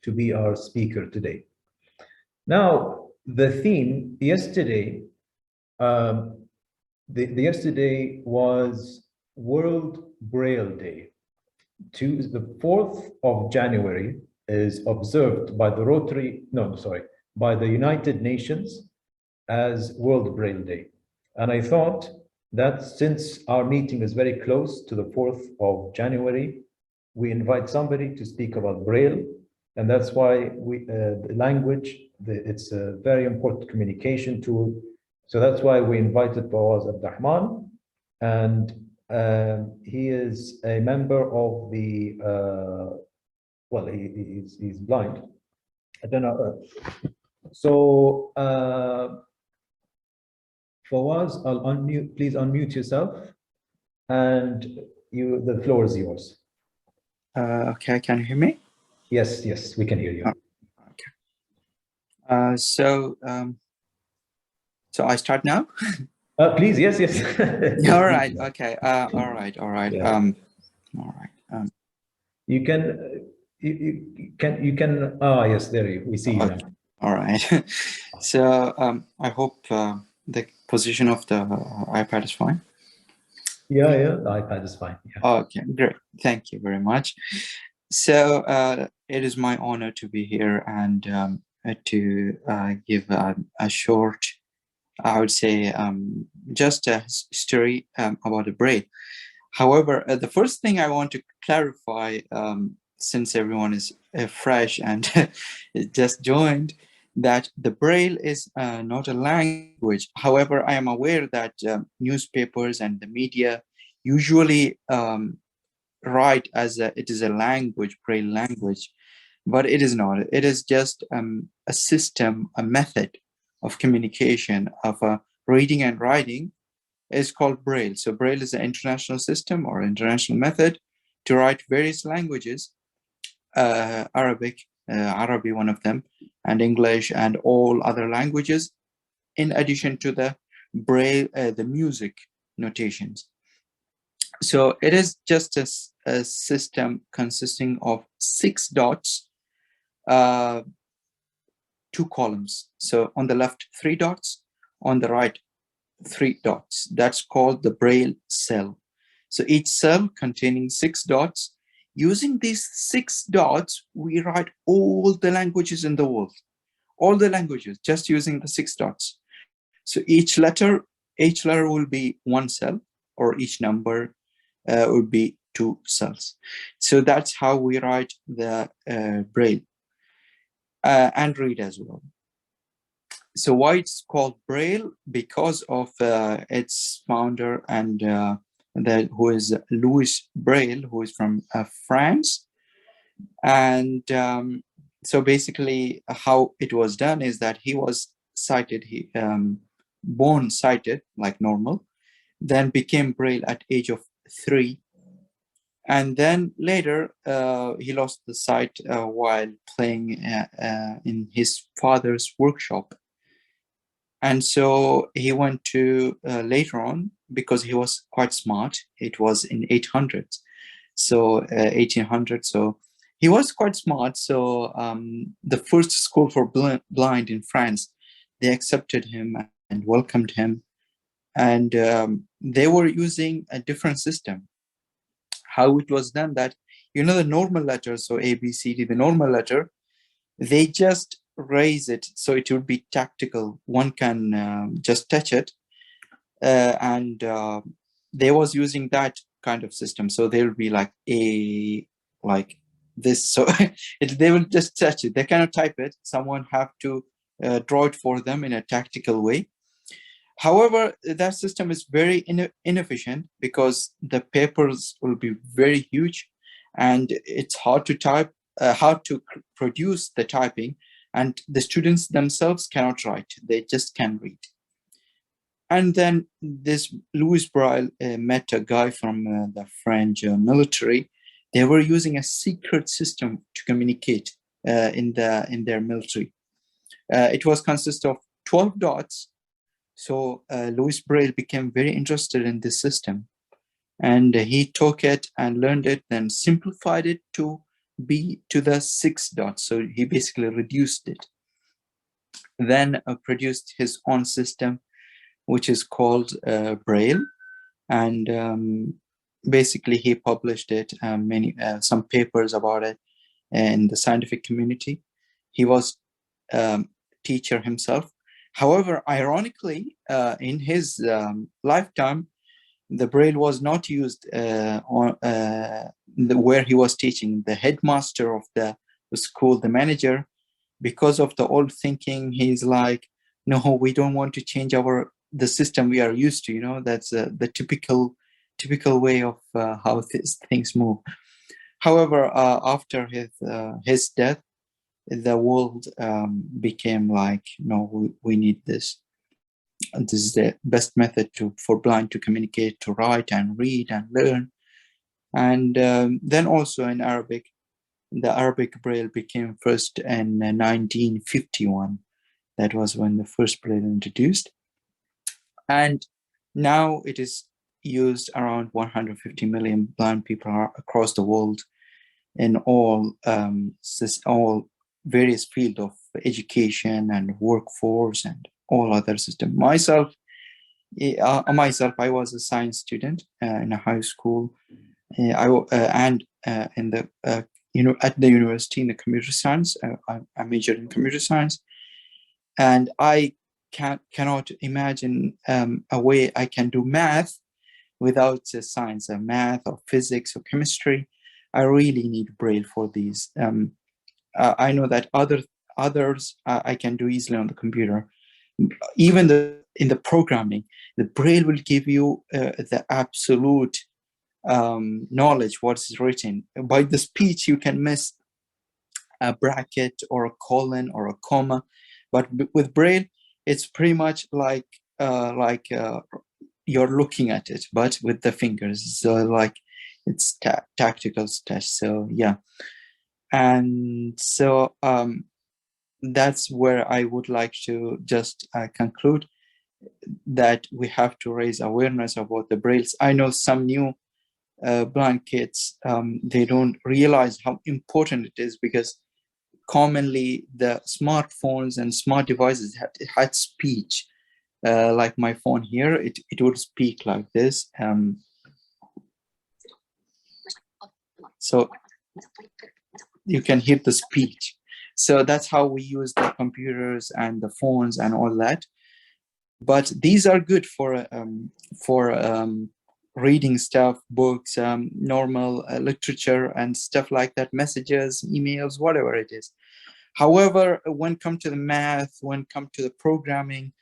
to be our speaker today. Now, the theme yesterday, yesterday was World Braille Day. The 4th of January is observed by the Rotary, no, sorry, by the United Nations as World Braille Day. And I thought that since our meeting is very close to the 4th of January, we invite somebody to speak about Braille. And that's why the language, it's a very important communication tool. So that's why we invited Fawaz Abdulrahman. And he is a member of the, well, he's blind. I don't know. So, Fawaz, I'll unmute, please unmute yourself, and the floor is yours. Okay, can you hear me? Yes, yes, we can hear you. Okay. So I start now? Please, yes, yes. All right, okay. All right. Yeah. All right. You can, yes, there we see you now. All right. So I hope the position of the iPad is fine. Yeah, the iPad is fine. Yeah. Okay, great. Thank you very much. So it is my honor to be here and to give a short, I would say, just a story about the Braille. However, the first thing I want to clarify, since everyone is fresh and just joined, that the Braille is not a language. However, I am aware that newspapers and the media usually write as it is a language, Braille language, but it is not. It is just a system, a method of communication, of reading and writing, is called Braille. So Braille is an international system or international method to write various languages, Arabic, Arabic one of them, and English and all other languages, in addition to the Braille, the music notations. So it is just a system consisting of 6 dots, 2 columns. So on the left, 3 dots, on the right, 3 dots. That's called the Braille cell. So each cell containing 6 dots. Using these 6 dots, we write all the languages in the world, all the languages, just using the 6 dots. So each letter will be 1 cell, or each number would be 2 cells. So that's how we write the Braille and read as well. So why it's called Braille? Because of its founder and who is Louis Braille, who is from France. And so basically how it was done is that he was sighted, born sighted like normal, then became Braille at age of 3. And then later he lost the sight while playing in his father's workshop. And so he went to later on, because he was quite smart. It was in 800s, so 1800. So he was quite smart. So the first school for blind in France, they accepted him and welcomed him. And they were using a different system. How it was done, that, the normal letters, so A, B, C, D, the normal letter, they just raise it so it would be tactical. One can just touch it, and they was using that kind of system. So they will be like A, like this. So they will just touch it. They cannot type it. Someone have to draw it for them in a tactical way. However, that system is very inefficient, because the papers will be very huge, and it's hard to type, hard to produce the typing, and the students themselves cannot write. They just can read. And then this Louis Braille met a guy from the French military. They were using a secret system to communicate in their military. It was consist of 12 dots. So Louis Braille became very interested in this system, and he took it and learned it, then simplified it to be to the 6 dots. So he basically reduced it. Then produced his own system, which is called Braille. And basically he published it, some papers about it in the scientific community. He was teacher himself. However, ironically, in his lifetime, the Braille was not used where he was teaching. The headmaster of the school, the manager, because of the old thinking, he's like, no, we don't want to change the system we are used to. You know, that's the typical way of how things move. However, after his death, the world became like, no, we need this. And this is the best method for blind to communicate, to write and read and learn. And then also in Arabic, the Arabic Braille became first in 1951. That was when the first Braille introduced. And now it is used around 150 million blind people across the world in all various fields of education and workforce and all other systems. Myself, I was a science student in a high school, and in the at the university in the computer science. I majored in computer science, and I cannot imagine a way I can do math without science, math or physics or chemistry. I really need Braille for these. I know that others I can do easily on the computer. Even in the programming, the Braille will give you the absolute knowledge what's written. By the speech, you can miss a bracket or a colon or a comma, but with Braille, it's pretty much like you're looking at it, but with the fingers. So like it's tactical stuff. So yeah, and so that's where I would like to just conclude that we have to raise awareness about the Brailles. I know some new blind kids, they don't realize how important it is, because commonly the smartphones and smart devices had speech. Like my phone here, it would speak like this. So you can hear the speech. So that's how we use the computers and the phones and all that. But these are good for reading stuff, books, normal literature and stuff like that, messages, emails, whatever it is. However, when it comes to the math, when it comes to the programming,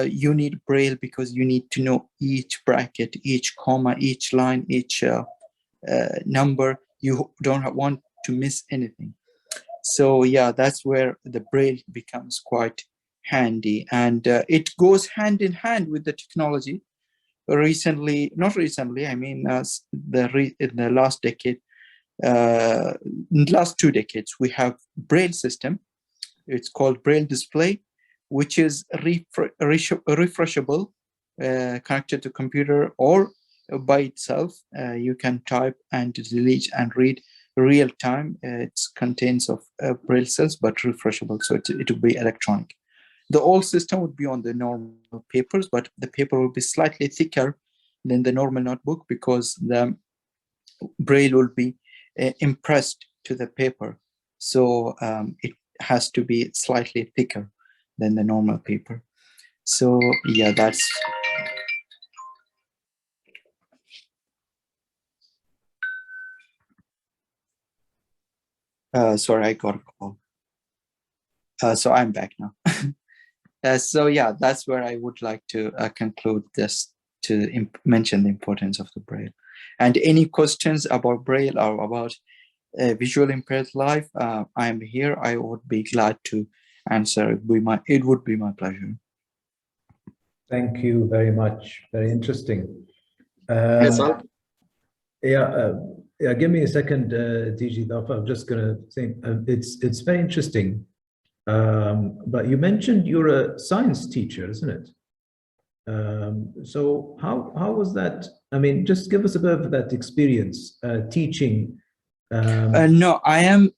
you need Braille, because you need to know each bracket, each comma, each line, each number. You don't want to miss anything. So yeah, that's where the Braille becomes quite handy, and it goes hand in hand with the technology. Not recently, I mean, in the last decade, last 2 decades, we have Braille system. It's called Braille display, which is refreshable, connected to computer or by itself. You can type and delete and read real time. It contains of Braille cells, but refreshable, so it will be electronic. The old system would be on the normal papers, but the paper will be slightly thicker than the normal notebook, because the Braille will be impressed to the paper. So it has to be slightly thicker than the normal paper. So yeah, that's... sorry, I got a call. So I'm back now. So yeah, that's where I would like to conclude this, to mention the importance of the Braille. And any questions about Braille or about visual impaired life, I'm here. I would be glad to answer. It would be my pleasure. Thank you very much. Very interesting. Yes, yeah, give me a second, DG Dafa. I'm just going to think. It's very interesting. But you mentioned you're a science teacher, isn't it? So how was that? I mean, just give us a bit of that experience teaching No, I am.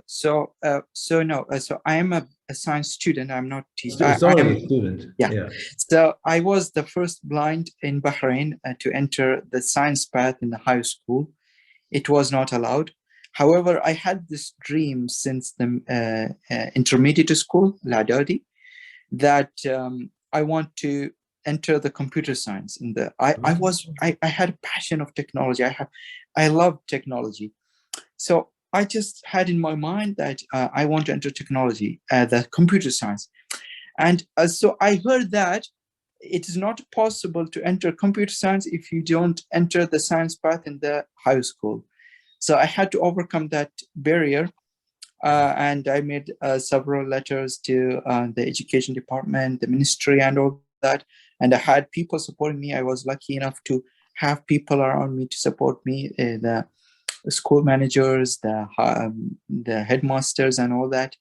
So I am a science student. I'm not. Sorry, student. Yeah. So I was the first blind in Bahrain to enter the science path in the high school. It was not allowed. However, I had this dream since the intermediate school, Ladadi, that I want to enter the computer science. I had a passion of technology. I love technology. So I just had in my mind that I want to enter technology, the computer science. And so I heard that it is not possible to enter computer science if you don't enter the science path in the high school. So I had to overcome that barrier. And I made several letters to the education department, the ministry, and all that. And I had people supporting me. I was lucky enough to have people around me to support me, the school managers, the headmasters, and all that.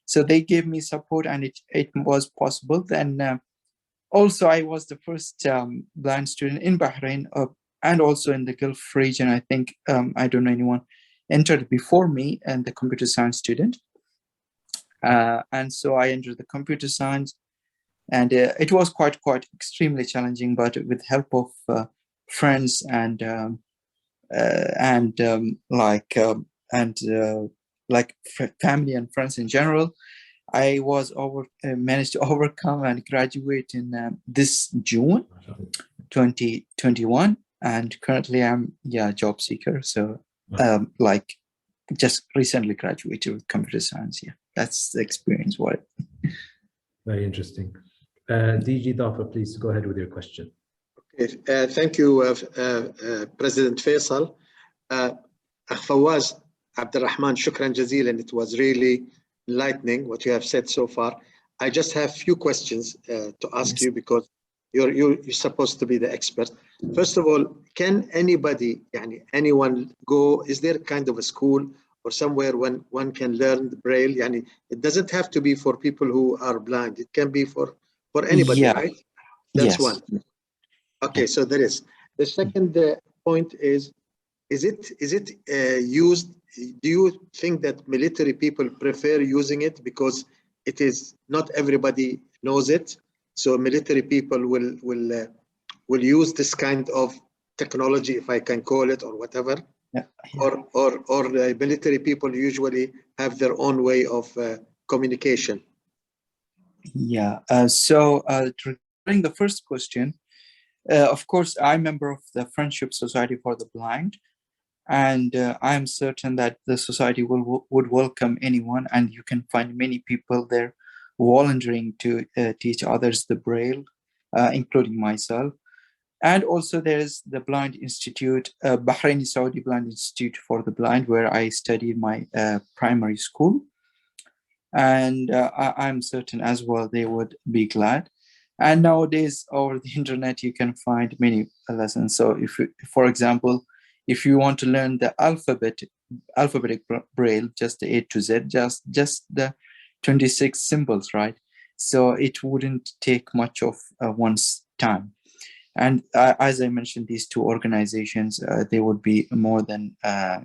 So they gave me support, and it was possible. Then also, I was the first blind student in Bahrain, and also in the Gulf region. I think I don't know anyone entered before me, and the computer science student. And so I entered the computer science, and it was quite extremely challenging. But with help of friends and family and friends in general, I was managed to overcome and graduate in this June 2021, and currently I'm job seeker. So just recently graduated with computer science. Yeah, that's the experience. Very interesting. DG Dafa, please go ahead with your question. Okay, thank you, President Faisal. Fawaz Abdulrahman, shukran jazilan. It was really enlightening what you have said so far. I just have few questions to ask you, because you're supposed to be the expert. First of all, can anyone go? Is there kind of a school or somewhere when one can learn the Braille? It doesn't have to be for people who are blind. It can be for anybody, right? That's one. Okay, so there is. The second point is it used? Do you think that military people prefer using it because it is not everybody knows it? So military people will use this kind of technology, if I can call it, or whatever. Or the military people usually have their own way of communication. So regarding the first question, of course, I'm a member of the Friendship Society for the Blind, and I'm certain that the society would welcome anyone, and you can find many people there volunteering to teach others the Braille, including myself. And also there is the Blind Institute, Bahraini Saudi Blind Institute for the Blind, where I studied my primary school. And I'm certain as well they would be glad. And nowadays over the internet, you can find many lessons. So for example, if you want to learn the alphabetic Braille, just the A to Z, just the 26 symbols, right? So it wouldn't take much of one's time. And as I mentioned, these two organizations, they would be more than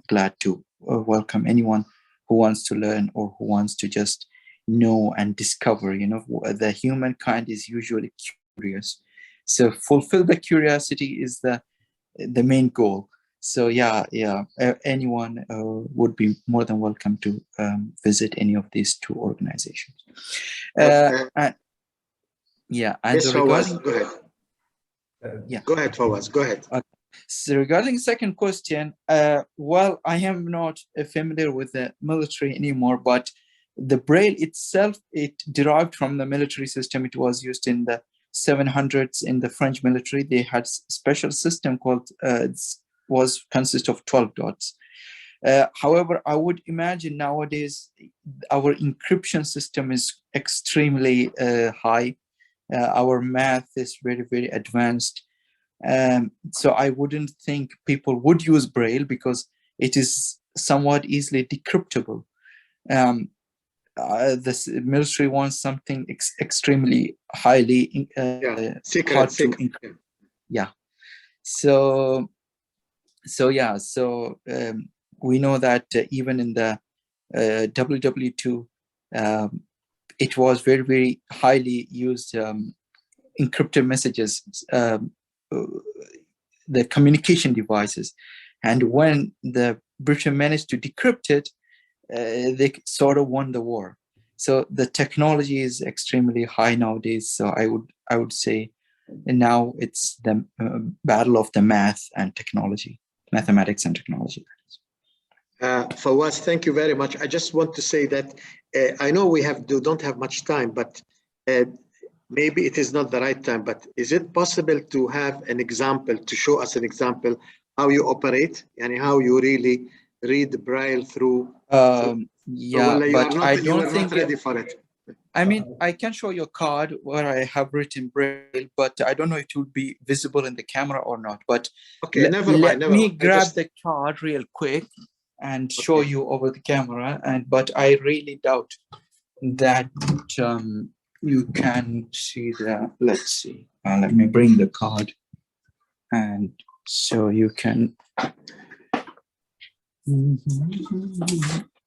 glad to welcome anyone who wants to learn or who wants to just know and discover. The humankind is usually curious. So fulfill the curiosity is the main goal. So anyone would be more than welcome to visit any of these two organizations. And yes, regarding, go ahead. Go ahead, Fawaz. Go ahead. Okay. So regarding the second question, well, I am not familiar with the military anymore, but the Braille itself, it derived from the military system. It was used in the 700s in the French military. They had a special system called consist of 12 dots. However, I would imagine nowadays our encryption system is extremely high. Our math is very, very advanced. So I wouldn't think people would use Braille because it is somewhat easily decryptable. The military wants something extremely highly hard to encrypt. So we know that even in the WW2, it was very, very highly used encrypted messages, the communication devices. And when the British managed to decrypt it, they sort of won the war. So the technology is extremely high nowadays. So I would say now it's the battle of the math and technology, mathematics and technology. Fawaz, thank you very much. I just want to say that I know we don't have much time, but maybe it is not the right time, but is it possible to have an example, to show us an example how you operate and how you really read the Braille through? Yeah, but I don't think ready for it. I mean, I can show you a card where I have written Braille, but I don't know if it will be visible in the camera or not. But okay, let me grab the card real quick and show you over the camera. But I really doubt that you can see the. Let's see. Let me bring the card, and so you can.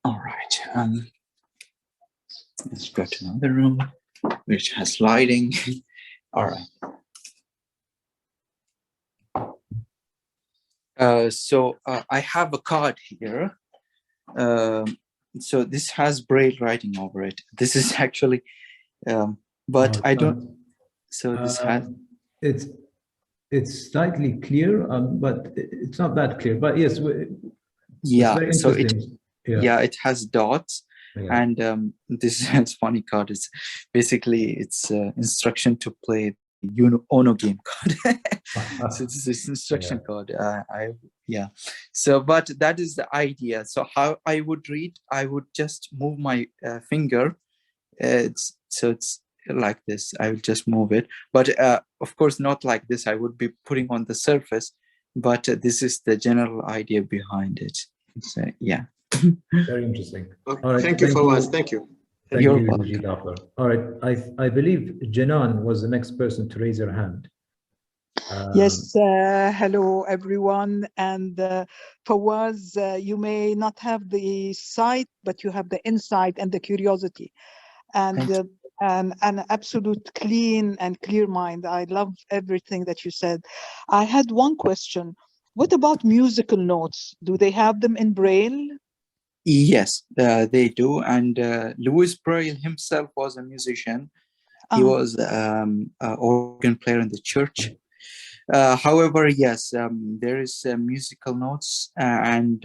All right. Let's go to another room which has lighting. All right. So I have a card here. So this has Braille writing over it. This is actually, but I don't. So this has. It's slightly clear, but it's not that clear. But yes. Yeah. So it has dots. Yeah. And this is funny card. It's basically instruction to play Ono game card. So this is instruction card. So but that is the idea. So how I would read, I would just move my finger. It's like this. I would just move it, but of course not like this. I would be putting on the surface, but this is the general idea behind it. So yeah. Very interesting. Okay. All right. Thank you, Fawaz. Thank you. You're welcome. All right. I believe Janan was the next person to raise her hand. Yes. Hello, everyone. And Fawaz, you may not have the sight, but you have the insight and the curiosity, and an absolute clean and clear mind. I love everything that you said. I had one question. What about musical notes? Do they have them in Braille? Yes, they do. And Louis Braille himself was a musician. He was an organ player in the church. However, yes, there is musical notes. And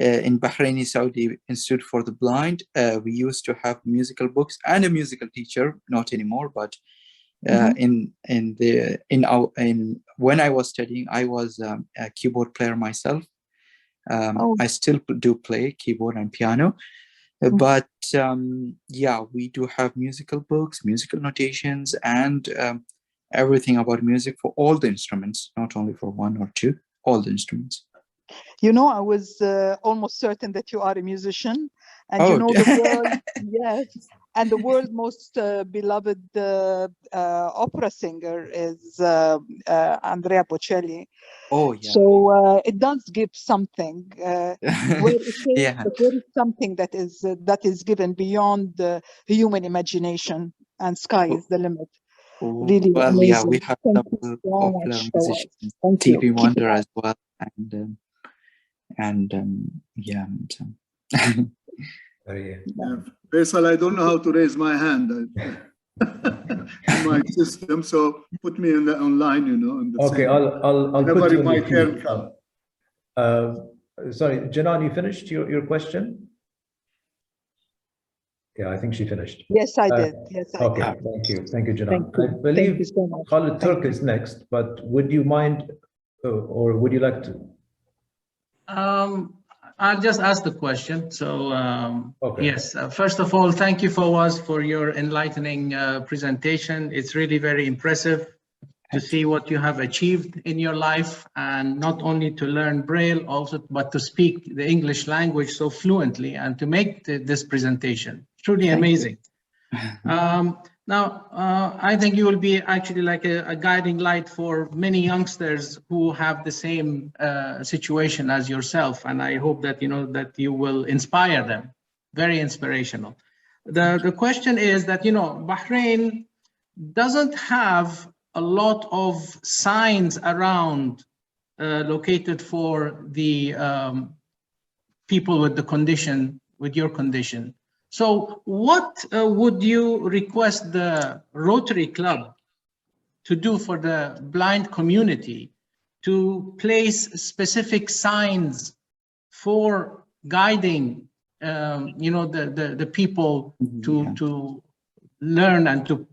in Bahraini Saudi Institute for the Blind, we used to have musical books and a musical teacher. Not anymore, but when I was studying, I was a keyboard player myself. I still do play keyboard and piano, but we do have musical books, musical notations, and everything about music for all the instruments, not only for one or two, all the instruments. You know, I was almost certain that you are a musician, and you know the world, yes, and the world's most beloved opera singer is Andrea Bocelli. Oh, yeah. So it does give something. Where there is something that is given beyond the human imagination, and sky is the limit. Really amazing. Yeah, we have some popular musicians, TV Wonder as well, Faisal, I don't know how to raise my hand in my system, so put me in the online, you know. Okay, I'll put you in my the turn queue. Sorry, Janan, you finished your question? Yeah, I think she finished. Yes, I did. Yes, I did. Thank you, Janan. I believe Khalid Turk is next, but would you mind, or would you like to? I'll just ask the question. So, yes, first of all, thank you, Fawaz, for your enlightening presentation. It's really very impressive to see what you have achieved in your life, and not only to learn Braille, but to speak the English language so fluently and to make this presentation. Truly amazing. Now, I think you will be actually like a guiding light for many youngsters who have the same situation as yourself, and I hope that that you will inspire them. Very inspirational. The question is that Bahrain doesn't have a lot of signs around located for the people with the condition, with your condition. So what would you request the Rotary Club to do for the blind community to place specific signs for guiding, the people to learn and to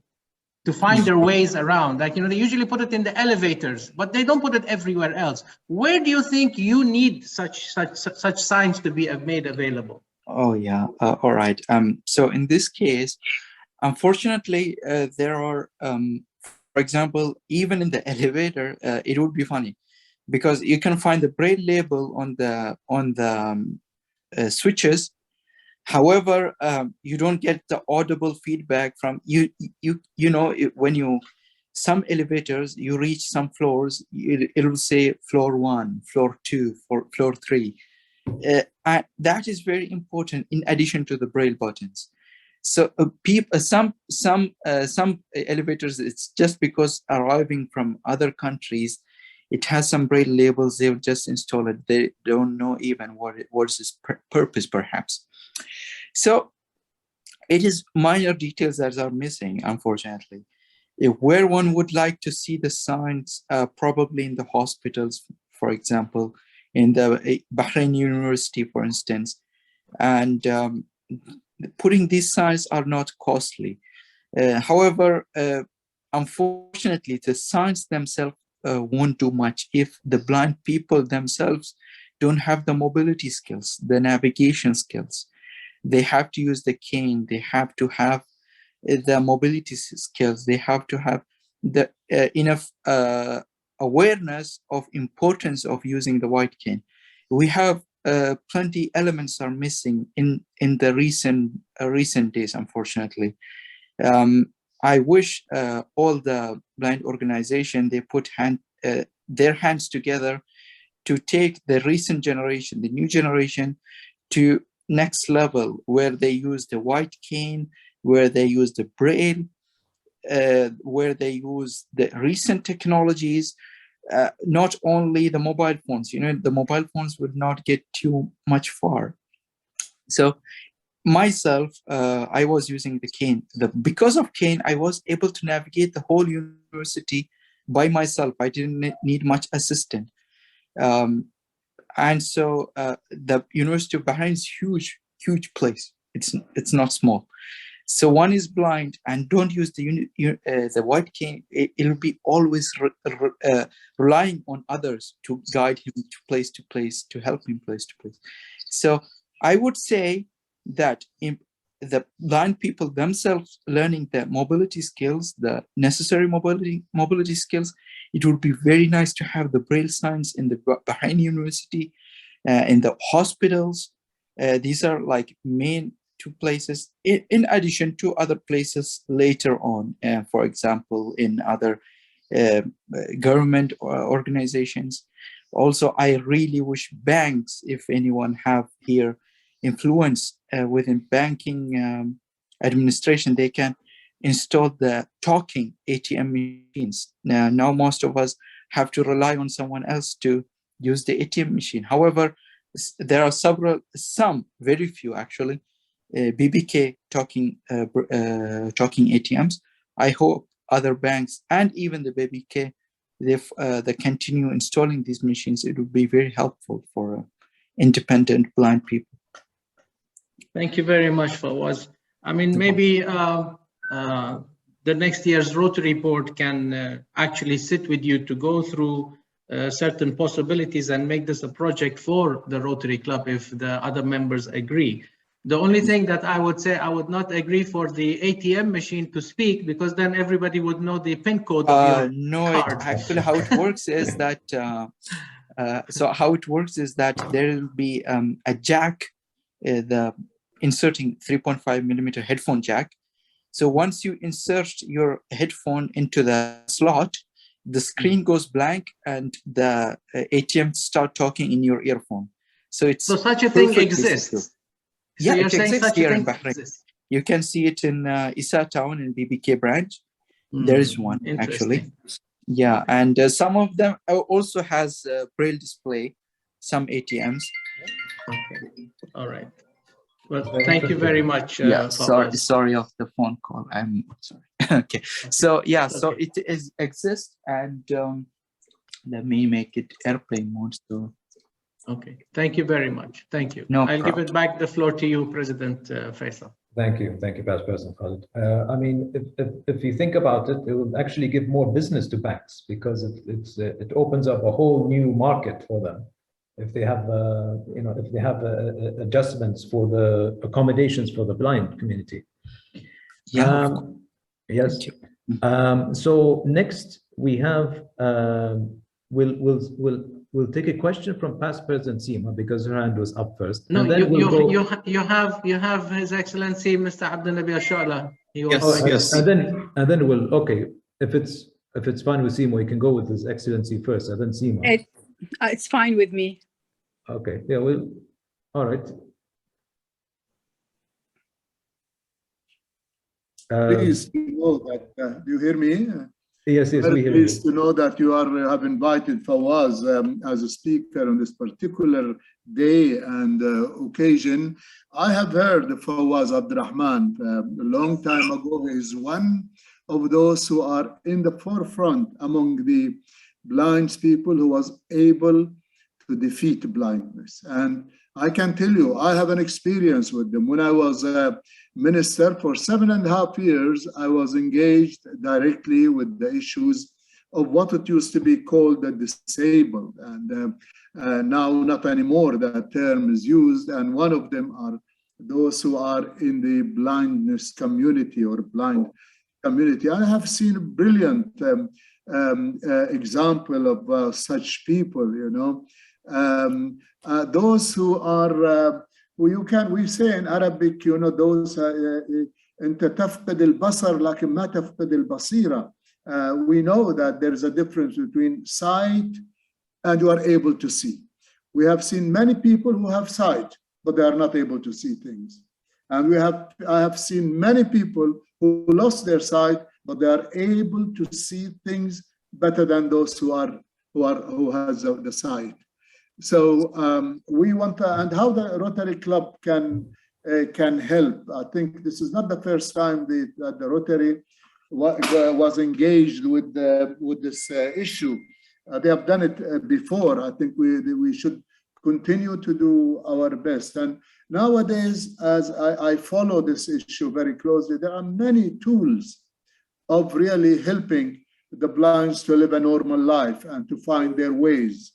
find their ways around? Like, they usually put it in the elevators, but they don't put it everywhere else. Where do you think you need such signs to be made available? Oh, yeah. All right. So in this case, unfortunately, there are, for example, even in the elevator, it would be funny because you can find the Braille label on the switches. However, you don't get the audible feedback from you. When some elevators, you reach some floors, it will say floor 1, floor 2, floor 3. That is very important in addition to the Braille buttons. So some elevators, it's just because arriving from other countries, it has some Braille labels. They'll just install it. They don't know even what's its purpose, perhaps. So it is minor details that are missing, unfortunately. Where one would like to see the signs, probably in the hospitals, for example, in the Bahrain University, for instance, and putting these signs are not costly. However, unfortunately, the signs themselves won't do much if the blind people themselves don't have the mobility skills, the navigation skills. They have to use the cane. They have to have the mobility skills. They have to have the enough awareness of importance of using the white cane. We have plenty elements are missing in the recent days, unfortunately. I wish all the blind organization, they put their hands together to take the recent generation, the new generation, to next level, where they use the white cane, where they use the Braille, where they use the recent technologies, not only the mobile phones. The mobile phones would not get too much far. So myself, I was using the cane. Because of cane, I was able to navigate the whole university by myself. I didn't need much assistance. And so the University of Bahrain is huge place. It's not small. So one is blind and don't use the white cane. It'll be always relying on others to guide him to place, to help him place to place. So I would say that the blind people themselves learning the mobility skills, the necessary mobility skills, it would be very nice to have the Braille signs in the Bahrain University, in the hospitals. These are like main two places, in addition to other places later on, for example, in other government organizations. Also, I really wish banks, if anyone have here influence within banking administration, they can install the talking ATM machines. Now most of us have to rely on someone else to use the ATM machine. However, there are some, very few actually, BBK talking ATMs. I hope other banks and even the BBK, they continue installing these machines. It would be very helpful for independent blind people. Thank you very much, Fawaz. I mean, maybe the next year's Rotary board can actually sit with you to go through certain possibilities and make this a project for the Rotary Club if the other members agree. The only thing that I would say, I would not agree for the ATM machine to speak, because then everybody would know the PIN code of your card. Actually, how it works is that there will be a jack, the inserting 3.5 millimeter headphone jack, So once you insert your headphone into the slot, the screen goes blank and the ATM start talking in your earphone. So it's such a thing exists. Secure. So Yeah, you're it saying exists such a here in thing Bahrain. exists. You can see it in Isa Town in BBK branch. There is one actually. Yeah, and some of them also has Braille display, some ATMs. Okay, all right. Well, thank you very much. Yeah, Fawaz. sorry of the phone call. I'm sorry. Okay, so yeah, so it exists, and let me make it airplane mode. So okay, thank you very much. Thank you. No I'll give it back the floor to you, President Faisal. Thank you, Past President Khalid. I mean, if you think about it, it will actually give more business to banks because it opens up a whole new market for them. If they have, if they have adjustments for the accommodations for the blind community. Yeah. Yes. So next we have, we'll take a question from Past President Seema because her hand was up first. No, and then you have His Excellency Mr. Abdul Nabi Ashala. Yes. And then we'll, okay, if it's fine with Seema, we can go with His Excellency first, and then Seema. It's fine with me. Okay, yeah, all right. Please know that, do you hear me? Yes, we hear you. Pleased to know that you have invited Fawaz as a speaker on this particular day and occasion. I have heard Fawaz Abdulrahman a long time ago. He is one of those who are in the forefront among the blind people who was able to defeat blindness. And I can tell you, I have an experience with them. When I was a minister for 7.5 years, I was engaged directly with the issues of what it used to be called the disabled. And now not anymore, that term is used. And one of them are those who are in the blindness community or blind community. I have seen a brilliant example of such people, you know. Those who are we say in Arabic, you know, those أنت تفقد البصر لكن ما تفقد البصيرة. We know that there is a difference between sight and you are able to see. We have seen many people who have sight, but they are not able to see things. And I have seen many people who lost their sight, but they are able to see things better than those who has the sight. So we want to, and how the Rotary Club can help. I think this is not the first time that the Rotary was engaged with this issue. They have done it before. I think we should continue to do our best. And nowadays, as I follow this issue very closely, there are many tools of really helping the blinds to live a normal life and to find their ways.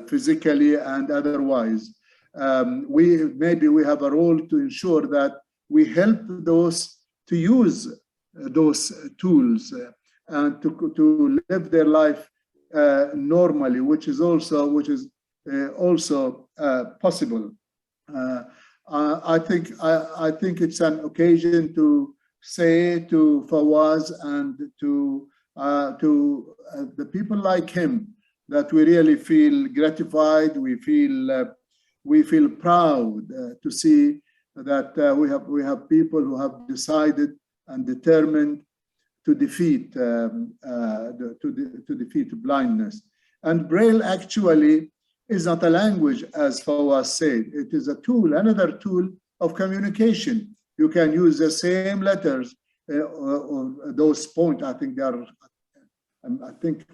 Physically and otherwise. Maybe we have a role to ensure that we help those to use those tools and to live their life normally, which is also possible. I think it's an occasion to say to Fawaz and to the people like him that we really feel gratified, we feel proud to see that we have people who have decided and determined to defeat blindness. And Braille actually is not a language, as Fawaz said. It is a tool, another tool of communication. You can use the same letters, or those points. I think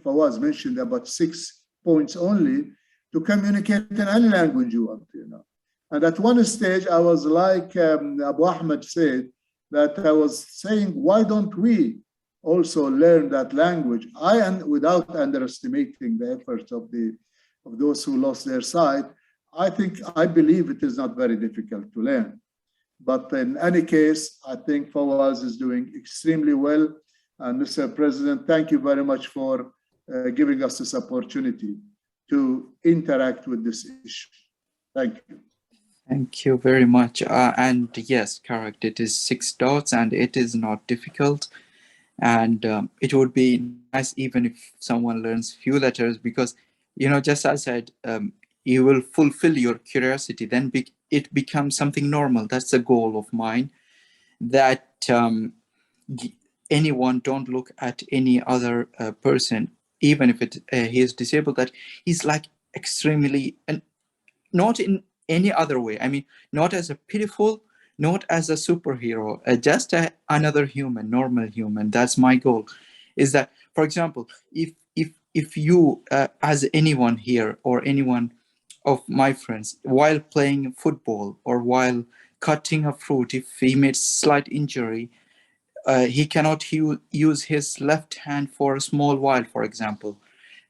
Fawaz mentioned about 6 points only to communicate in any language you want, you know. And at one stage, I was like Abu Ahmed said, that I was saying, why don't we also learn that language? Without underestimating the efforts of those who lost their sight, I believe it is not very difficult to learn. But in any case, I think Fawaz is doing extremely well. And Mr. President, thank you very much for giving us this opportunity to interact with this issue. Thank you. Thank you very much. And yes, correct. It is 6 dots and it is not difficult. And it would be nice even if someone learns few letters, because, you know, just as I said, you will fulfill your curiosity, then it becomes something normal. That's a goal of mine, that anyone don't look at any other person, even if he is disabled, that he's like extremely, and not in any other way. I mean, not as a pitiful, not as a superhero, just another human, normal human. That's my goal. Is that, for example, if you, as anyone here or anyone of my friends, while playing football or while cutting a fruit, if he made slight injury, he cannot use his left hand for a small while, for example,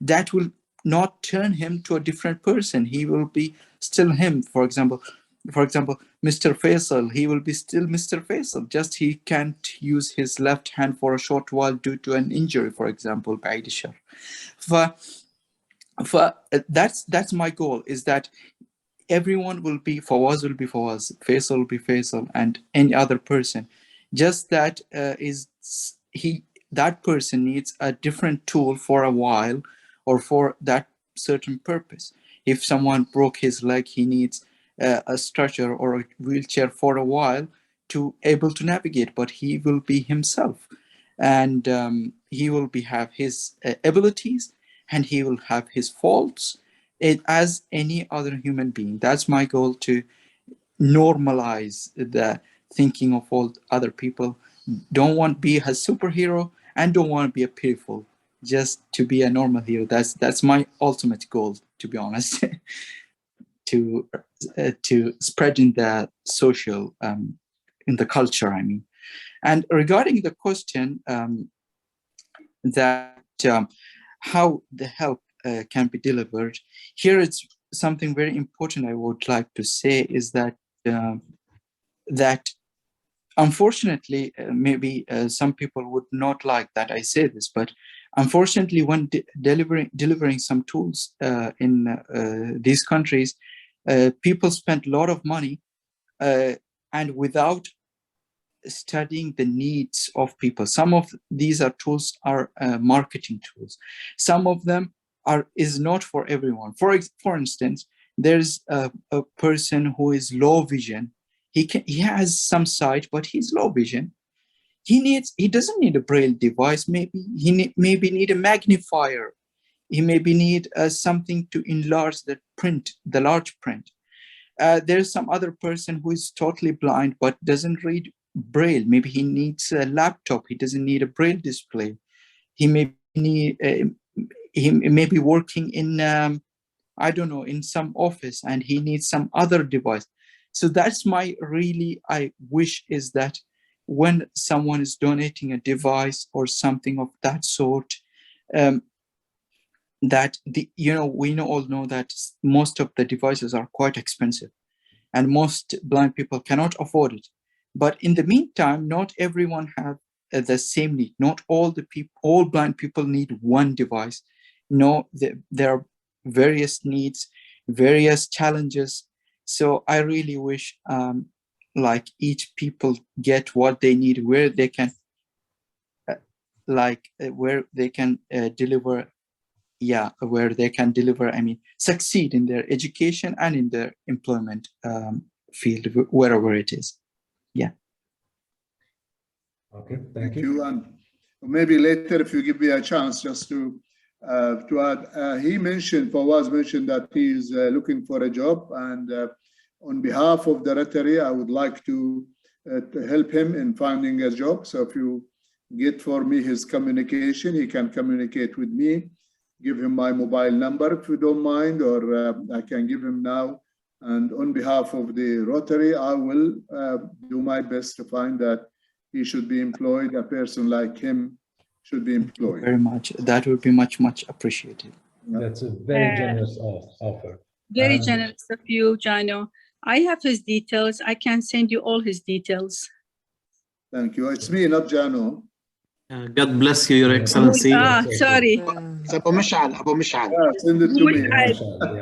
that will not turn him to a different person. He will be still him. For example, Mr. Faisal, he will be still Mr. Faisal, just he can't use his left hand for a short while due to an injury, for example. That's my goal, is that everyone will be Fawaz, Faisal will be Faisal, and any other person. Just that that person needs a different tool for a while or for that certain purpose. If someone broke his leg, he needs a stretcher or a wheelchair for a while to able to navigate, but he will be himself, and he will have his abilities, and he will have his faults as any other human being. That's my goal, to normalize the thinking of all other people. Don't want to be a superhero and don't want to be a pitiful, just to be a normal hero. That's my ultimate goal, to be honest. to spread in the social, in the culture, I mean. And regarding the question that how the help can be delivered, here it's something very important I would like to say, is that that unfortunately, maybe some people would not like that I say this, but unfortunately, when delivering some tools in these countries, people spend a lot of money and without studying the needs of people. Some of these tools are marketing tools. Some of them is not for everyone. For instance, there's a person who is low vision. He has some sight, but he's low vision. He doesn't need a Braille device. Maybe he maybe need a magnifier. He maybe need something to enlarge the print, the large print. There's some other person who is totally blind but doesn't read Braille. Maybe he needs a laptop. He doesn't need a Braille display. He may need. He may be working in I don't know, in some office, and he needs some other device. So that's my I wish, is that when someone is donating a device or something of that sort, that we all know that most of the devices are quite expensive, and most blind people cannot afford it. But in the meantime, not everyone have the same need. Not all blind people need one device. No, there are various needs, various challenges. So I really wish like each people get what they need, where they can deliver, where they can deliver, I mean, succeed in their education and in their employment field, wherever it is. Yeah. Okay, thank you. And maybe later, if you give me a chance, just to add, Fawaz mentioned that he is looking for a job, and on behalf of the Rotary, I would like to help him in finding a job. So if you get for me his communication, he can communicate with me. Give him my mobile number if you don't mind, or I can give him now. And on behalf of the Rotary, I will do my best to find that he should be employed. A person like him should be employed. Very much. That would be much, much appreciated. That's a very generous offer. Very generous of you, Jano. I have his details. I can send you all his details. Thank you. It's me, not Jano. God bless you, Your Excellency. sorry. ابو مشعل Send it to me.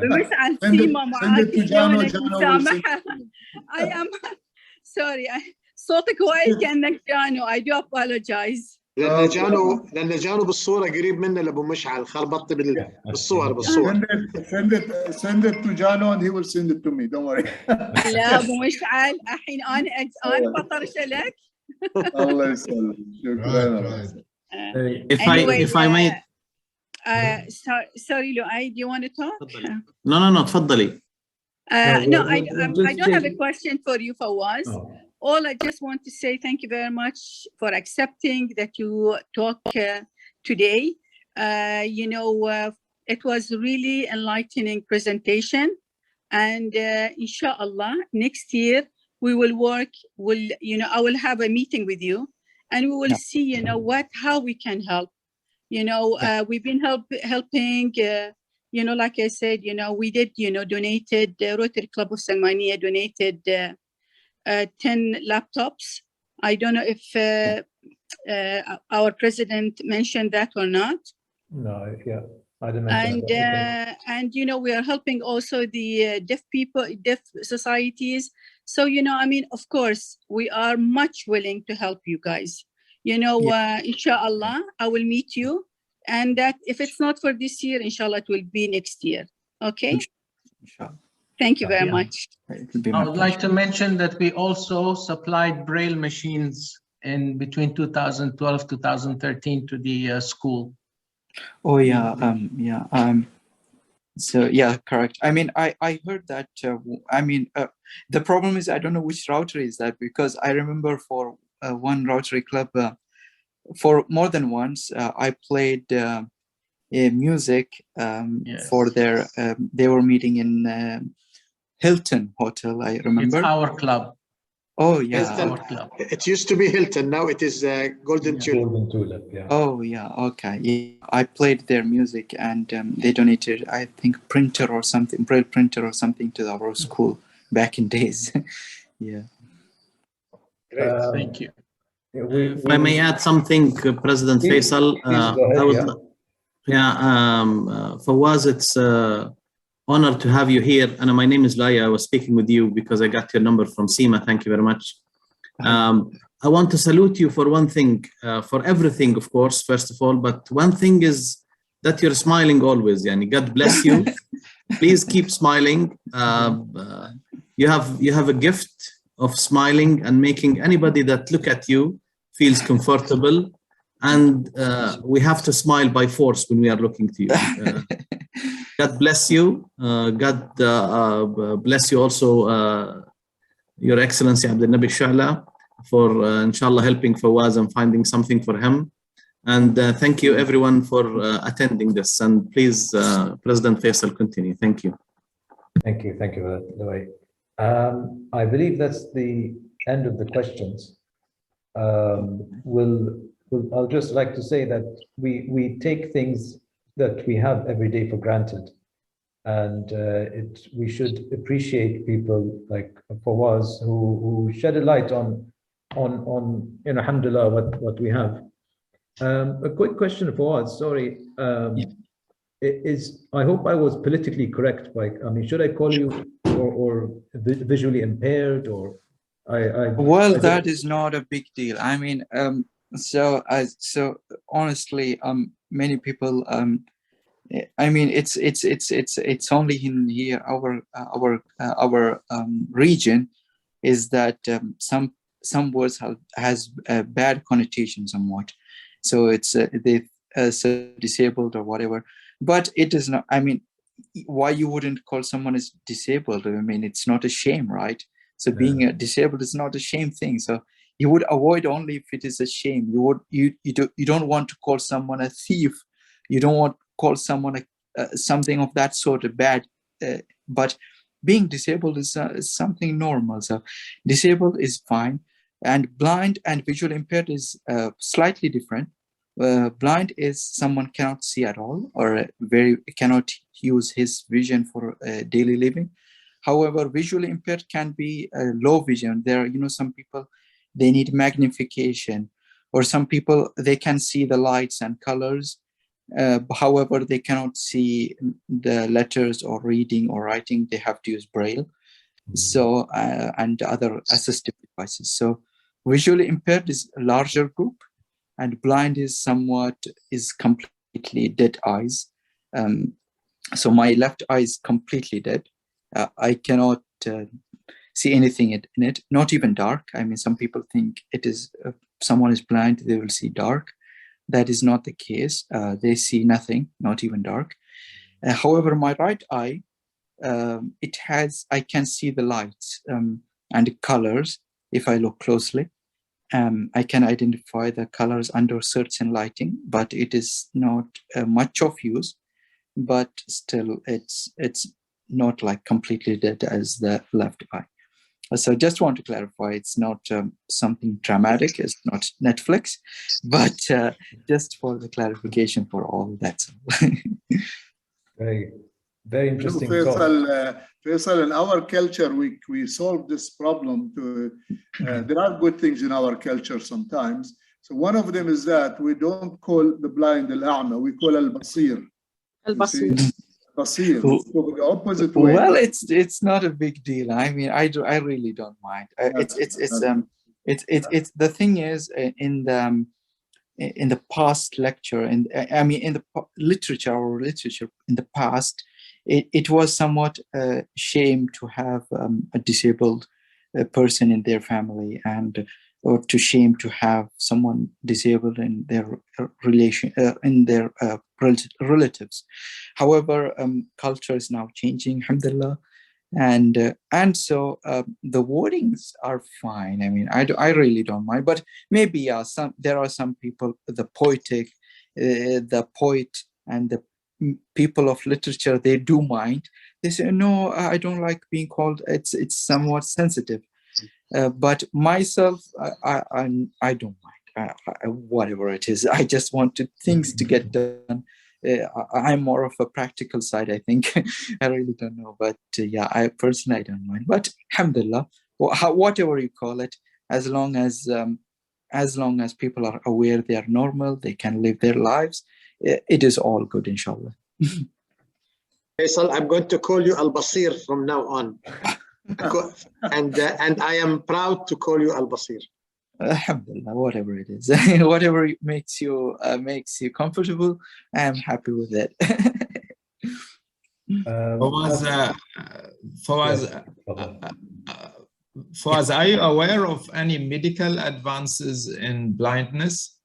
بمشعل Send سيما it معاك to Jano. شلونك Jano will send مسامحة. it to me. I am sorry. صوتك وايد كأنك جانو. I do apologize. لان جانو بالصوره قريب منا لابو مشعل خربطت بالصور Send it to Jano and he will send it to me. Don't worry. لا ابو مشعل الحين انا بطرش لك. الله يسلمك. شكرا. If I may. Sorry, Luay, do you want to talk? No, تفضلي. No, I don't have a question for you, Fawaz. All I just want to say thank you very much for accepting that you talk today. It was really enlightening presentation, and inshallah next year we will work. I will have a meeting with you, and we will see how we can help. We've been helping. Like I said, we did donated. Rotary Club of Salmaniya donated 10 laptops. I don't know if our president mentioned that or not. No, yeah, I didn't mention that. And we are helping also the deaf societies. So of course we are much willing to help you guys. Inshallah I will meet you, and that if it's not for this year, inshallah it will be next year. Okay, Inshallah. Thank you very much. I would like to mention that we also supplied Braille machines in between 2012-2013 to the school. Oh yeah, so yeah, correct. I mean, I heard that. The problem is I don't know which Rotary is that, because I remember for one Rotary club, for more than once, I played music for their. They were meeting in Hilton Hotel. I remember. It's our club. Oh yeah, Hilton. It used to be Hilton. Now it is Golden Tulip. Golden Tulip, yeah. Oh yeah, okay. Yeah, I played their music, and they donated, I think, printer or something, Braille printer or something to our school back in days. Yeah. Great. Thank you. If I may add something, President Faisal. Please go ahead, Fawaz, it's honor to have you here. And my name is Laya. I was speaking with you because I got your number from Seema. Thank you very much. I want to salute you for one thing, for everything, of course, first of all. But one thing is that you're smiling always. Yani, God bless you. Please keep smiling. You have a gift of smiling and making anybody that look at you feels comfortable. And we have to smile by force when we are looking to you. God bless you. God bless you also, Your Excellency Abdul Nabi Shu'la, for inshallah helping Fawaz and finding something for him. And thank you everyone for attending this. And please, President Faisal, continue. Thank you. Thank you for that. I believe that's the end of the questions. I'll just like to say that we take things that we have every day for granted, and we should appreciate people like Fawaz who shed a light on alhamdulillah what we have. A quick question, Fawaz, sorry. I hope I was politically correct. Should I call you or visually impaired, or well, that is not a big deal. I mean, so honestly, many people, I mean, it's only in here our region is that some words has bad connotation somewhat, so it's they disabled or whatever, but it is not. I mean, why you wouldn't call someone as disabled? I mean, it's not a shame, right? So being disabled is not a shame thing. So you would avoid only if it is a shame. You don't want to call someone a thief. You don't want to call someone something of that sort of bad. But being disabled is something normal. So disabled is fine, and blind and visually impaired is slightly different. Blind is someone cannot see at all, or cannot use his vision for daily living. However, visually impaired can be low vision. There are, some people, they need magnification, or some people, they can see the lights and colors. However, they cannot see the letters or reading or writing. They have to use Braille. So, and other assistive devices. So visually impaired is a larger group, and blind is completely dead eyes. So my left eye is completely dead. I cannot see anything in it, not even dark. I mean, some people think it is, someone is blind, they will see dark. That is not the case. They see nothing, not even dark. However, my right eye, I can see the lights and colors if I look closely. I can identify the colors under certain lighting, but it is not much of use. But still, it's not like completely dead as the left eye. So just want to clarify, it's not something dramatic, it's not Netflix, but just for the clarification for all that. Very, very interesting. Faisal, in our culture, we solve this problem. There are good things in our culture sometimes. So one of them is that we don't call the blind al-a'ma, we call al-basir. Al-basir. Basir. So the opposite way. Well, it's not a big deal. I mean, I really don't mind. It's the thing is in the past lecture, and I mean in the literature in the past, it was somewhat shame to have a disabled person in their family, or to shame to have someone disabled in their relatives. However, culture is now changing, alhamdulillah, and so the wordings are fine. I mean, I really don't mind, but maybe there are some people, the poetic, the poet and the people of literature, they do mind. They say, no, I don't like being called, it's somewhat sensitive. But myself, I don't mind. Whatever it is, I just want things to get done. I'm more of a practical side, I think. I really don't know, but yeah, I personally don't mind. But alhamdulillah, whatever you call it, as long as people are aware they are normal, they can live their lives, it is all good, inshallah. Faisal, I'm going to call you Al-Basir from now on. And I am proud to call you Al-Basir. Alhamdulillah, whatever it is, whatever makes you comfortable, I am happy with it. Fawaz, are you aware of any medical advances in blindness?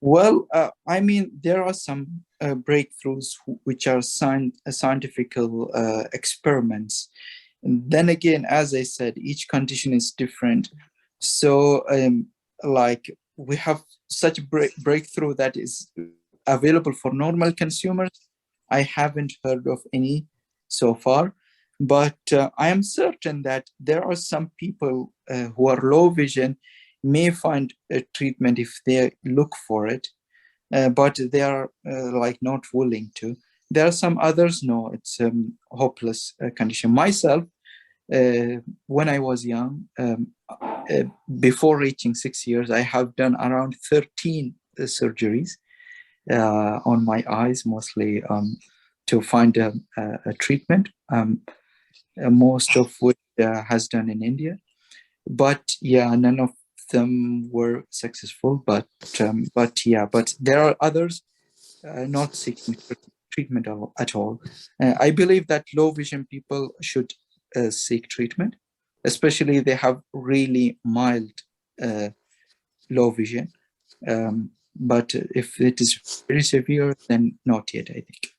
Well, I mean, there are some breakthroughs which are scientific experiments. And then again, as I said, each condition is different. So, like, we have such breakthrough that is available for normal consumers. I haven't heard of any so far, but I am certain that there are some people who are low vision may find a treatment if they look for it, but they are like not willing to. There are some others, no, it's a hopeless condition. Myself, when I was young, before reaching 6 years, I have done around 13 surgeries on my eyes, mostly to find a treatment, most of which has done in India. But yeah, none of them were successful. But there are others not seeking treatment at all. I believe that low vision people should seek treatment, especially they have really mild low vision. But if it is very severe, then not yet, I think.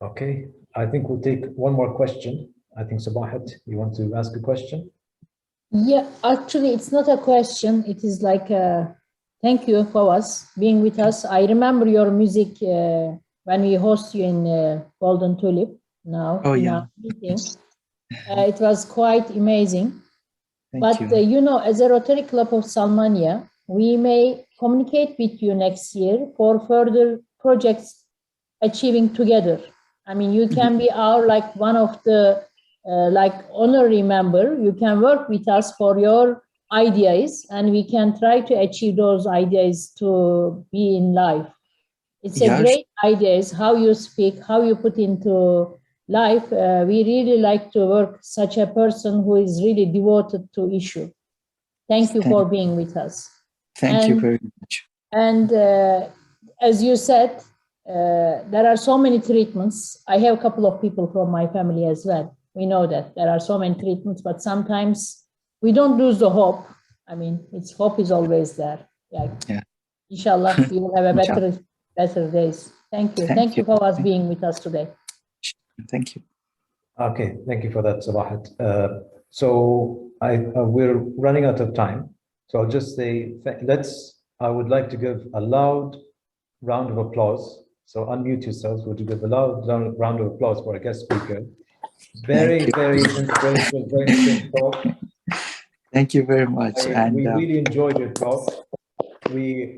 Okay, I think we'll take one more question. I think Sabahat, you want to ask a question? Yeah, actually, it's not a question. It is like thank you for being with us. I remember your music when we host you in Golden Tulip now in our meeting. It was quite amazing. But you know, as a Rotary Club of Salmaniya, we may communicate with you next year for further projects achieving together. I mean, you can be our one of the like honorary member. You can work with us for your ideas, and we can try to achieve those ideas to be in life. It's a great ideas, how you speak, how you put into life. We really like to work such a person who is really devoted to issue. Thank you for being with us. Thank you very much. And as you said, there are so many treatments. I have a couple of people from my family as well. We know that there are so many treatments, but sometimes we don't lose the hope. I mean, hope is always there. Yeah. Inshallah, we will have a better days. Thank you. Thank you for us being with us today. Thank you. Okay, thank you for that, Sabahat. So we're running out of time. So I'll just say, I would like to give a loud round of applause. So unmute yourselves. Would you give a loud round of applause for our guest speaker? Very inspirational, very interesting talk. Thank you very much. We really enjoyed your talk. We